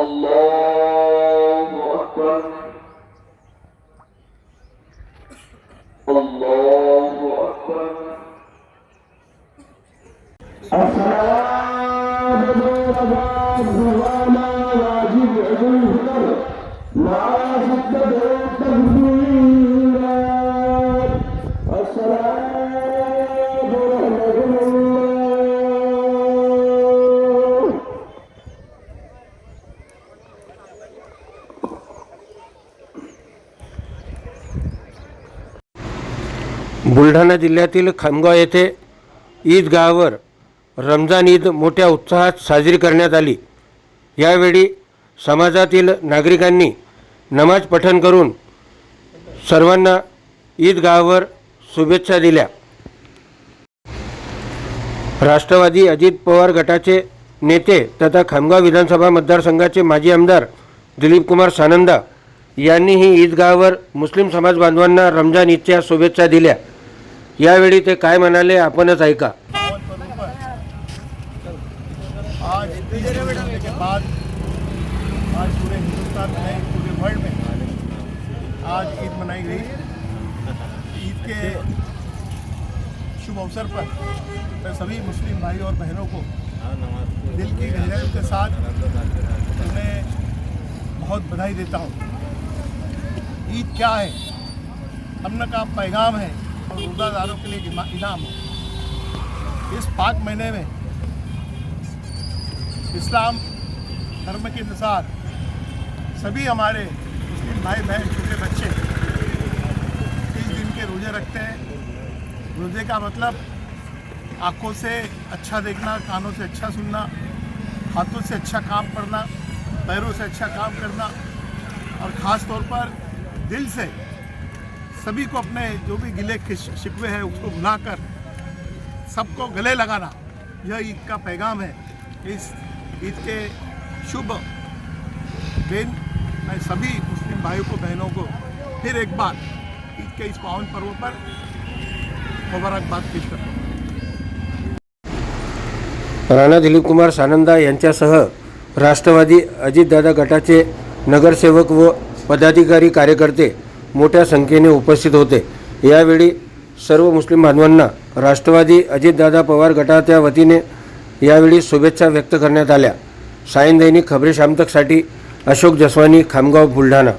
अल्लाहु अकबर अल्लाहु अकबर। बुलढाणा जिल्ह्यातील खामगाव येथे ईदगाहवर रमजान ईद मोठ्या उत्साहात साजरी करण्यात आली। यावेळी समाजातील नागरिकांनी नमाज पठण करून सर्वांना ईदगाहवर शुभेच्छा दिल्या। राष्ट्रवादी अजित पवार गटाचे नेते तथा खामगाव विधानसभा मतदारसंघाचे माजी आमदार दिलीप कुमार सानंदा यांनीही ईदगाहवर मुस्लिम समाज बांधवांना रमजान ईदच्या शुभेच्छा दिल्या। यावेळी ते काय म्हणाले आपणच ऐका। आज के बाद आज पूरे हिंदुस्तान में, पूरे वर्ल्ड में आज ईद मनाई गई। ईद के शुभ अवसर पर मैं सभी मुस्लिम भाई और बहनों को दिल की गहराइयों के साथ उन्हें बहुत बधाई देता हूँ। ईद क्या है? अमन का पैगाम है और रोज़ादारों के लिए इनाम है। इस पाक महीने में इस्लाम धर्म के अनुसार सभी हमारे मुस्लिम भाई बहन छोटे बच्चे 30 दिन के रोज़े रखते हैं। रोज़े का मतलब आँखों से अच्छा देखना, कानों से अच्छा सुनना, हाथों से अच्छा काम करना, पैरों से अच्छा काम करना और ख़ास तौर पर दिल से सभी को अपने जो भी गिले शिकवे हैं उसको भुलाकर सबको गले लगाना, यह ईद का पैगाम है। इस ईद के शुभ दिन मैं सभी मुस्लिम भाइयों को बहनों को फिर एक बार ईद के इस पावन पर्व पर मुबारकबाद पेश करता हूँ। राणा दिलीप कुमार सानंदा यांच्यासह राष्ट्रवादी अजितदादा गटाचे नगरसेवक व पदाधिकारी कार्यकर्ते मोठ्या संख्येने उपस्थित होते। यावेळी सर्व मुस्लिम बांधवांना राष्ट्रवादी अजितदादा पवार गटाच्या वतीने यावेळी शुभेच्छा व्यक्त करण्यात आल्या। सायन दैनिक खबरे शाम तकसाठी अशोक जसवानी, खामगाव, बुलढाणा।